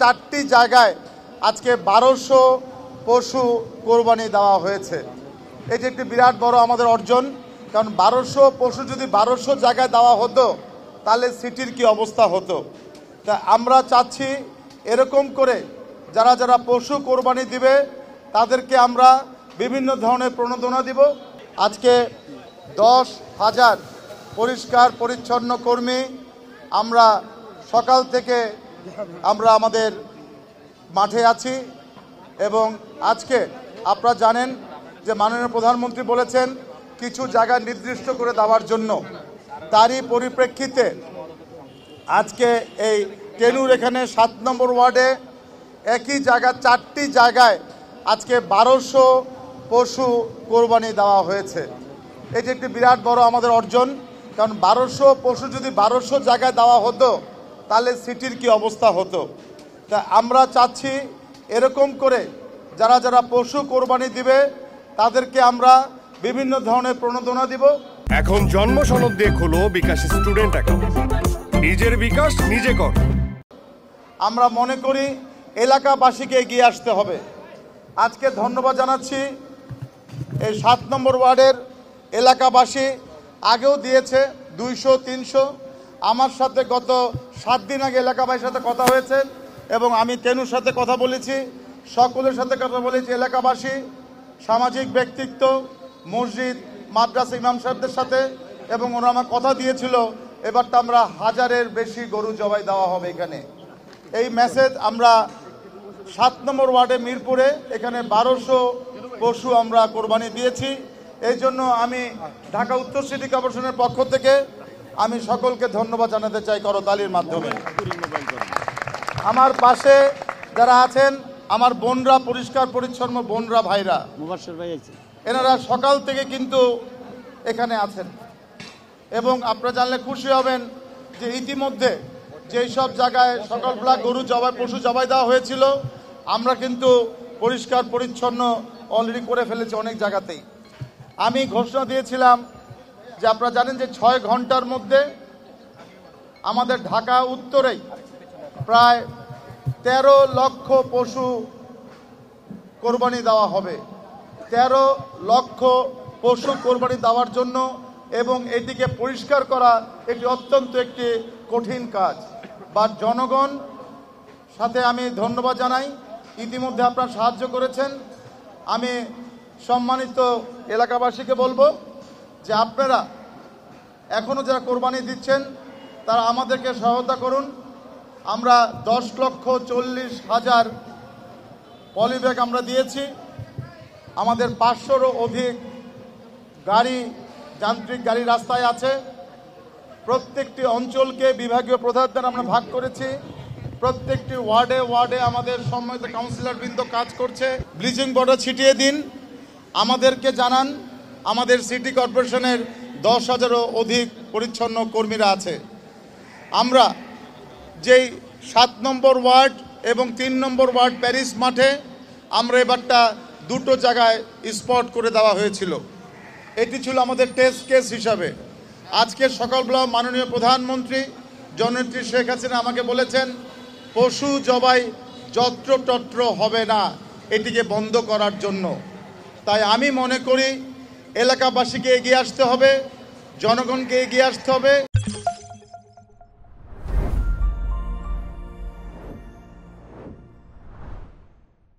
4টি জায়গায় আজকে 1200 পশু কোরবানি দেওয়া হয়েছে। এটি একটি বিরাট বড় আমাদের অর্জন, কারণ 1200 পশু যদি 1200 জায়গায় দেওয়া হতো তাহলে সিটির কি অবস্থা হতো। তা আমরা চাচ্ছি এরকম করে যারা যারা পশু কোরবানি দিবে তাদেরকে আমরা বিভিন্ন ধরনের প্রণোদনা দিব। আজকে 10,000 পরিষ্কার পরিচ্ছন্ন কর্মী আমরা সকাল থেকে আমরা আমাদের মাঠে আছি এবং আজকে আপনারা জানেন যে মাননীয় প্রধানমন্ত্রী বলেছেন কিছু জায়গা নির্দিষ্ট করে দেওয়ার জন্য। তারই পরিপ্রেক্ষিতে আজকে এই টেনুর এখানে 7 নম্বর ওয়ার্ডে একই জায়গা 4টি জায়গায় আজকে 1200 পশু কোরবানি দেওয়া হয়েছে। এটি একটি বিরাট বড় আমাদের অর্জন, কারণ 1200 পশু যদি 1200 জায়গায় দেওয়া হতো তাহলে সিটির কি অবস্থা হতো। তা আমরা চাচ্ছি এরকম করে যারা যারা পশু কোরবানি দিবে তাদেরকে আমরা বিভিন্ন ধরনের প্রণোদনা দিব। এখন জন্ম সনদ দিয়ে খোলো বিকাশ স্টুডেন্ট অ্যাকাউন্ট, নিজের বিকাশ নিজে কর। আমরা মনে করি এলাকাবাসীকে এগিয়ে আসতে হবে। আজকে ধন্যবাদ জানাচ্ছি এই 7 নম্বর ওয়ার্ডের এলাকাবাসী, আগেও দিয়েছে 200-300। আমার সাথে গত 7 দিন আগে এলাকাবাসীর সাথে কথা হয়েছে এবং আমি টেনুর সাথে কথা বলেছি, সকলের সাথে কথা বলেছি। এলাকাবাসী, সামাজিক ব্যক্তিত্ব, মসজিদ, মাদ্রাসা ইমাম সাহেবদের সাথে, এবং ওরা আমার কথা দিয়েছিল এবারটা আমরা 1000-এর বেশি গরু জবাই দেওয়া হবে এখানে। এই মেসেজ আমরা 7 নম্বর ওয়ার্ডে মিরপুরে এখানে 1200 পশু আমরা কোরবানি দিয়েছি। এই জন্য আমি ঢাকা উত্তর সিটি কর্পোরেশনের পক্ষ থেকে আমি সকলকে ধন্যবাদ জানাতে চাই করতালির মাধ্যমে। আমার পাশে যারা আছেন আমার বোনরা, পরিষ্কার পরিচ্ছন্ন বোনরা, ভাইরা, এনারা সকাল থেকে কিন্তু এখানে আছেন এবং আপনারা জানলে খুশি হবেন যে ইতিমধ্যে যেই সব জায়গায় সকালবেলা গরু জবাই, পশু জবাই দেওয়া হয়েছিল, আমরা কিন্তু পরিষ্কার পরিচ্ছন্ন অলরেডি করে ফেলেছি অনেক জায়গাতেই। আমি ঘোষণা দিয়েছিলাম যে আপনারা জানেন যে 6 ঘন্টার মধ্যে আমাদের ঢাকা উত্তরেই প্রায় 13 লক্ষ পশু কোরবানি দেওয়া হবে। 13 লক্ষ পশু কোরবানি দেওয়ার জন্য, এবং এটিকে পরিষ্কার করা এটি অত্যন্ত একটি কঠিন কাজ। বা জনগণ সাথে আমি ধন্যবাদ জানাই, ইতিমধ্যে আপনারা সাহায্য করেছেন। আমি সম্মানিত এলাকাবাসীকে বলবো যে আপনারা এখনও যারা কোরবানি দিচ্ছেন তারা আমাদেরকে সহায়তা করুন। আমরা 10,40,000 পলিব্যাগ আমরা দিয়েছি। আমাদের 500-রও অধিক গাড়ি, যান্ত্রিক গাড়ি রাস্তায় আছে। প্রত্যেকটি অঞ্চলকে বিভাগীয় প্রধানদের আমরা ভাগ করেছি। প্রত্যেকটি ওয়ার্ডে ওয়ার্ডে আমাদের সম্মানিত কাউন্সিলরবৃন্দ কাজ করছে। ব্লিচিং পাউডার ছিটিয়ে দিন, আমাদেরকে জানান। আমাদের সিটি কর্পোরেশনের 10,000-রও অধিক পরিচ্ছন্ন কর্মীরা আছে। আমরা যেই 7 নম্বর ওয়ার্ড এবং 3 নম্বর ওয়ার্ড প্যারিস মাঠে আমরা এবারটা 2টো জায়গায় স্পট করে দেওয়া হয়েছিল। এটি ছিল আমাদের টেস্ট কেস হিসাবে। আজকে সকালবেলা মাননীয় প্রধানমন্ত্রী জননেত্রী শেখ হাসিনা আমাকে বলেছেন পশু জবাই যত্রতত্র হবে না, এটিকে বন্ধ করার জন্য। তাই আমি মনে করি এলাকাবাসীকে এগিয়ে আসতে হবে, জনগণকে এগিয়ে আসতে হবে।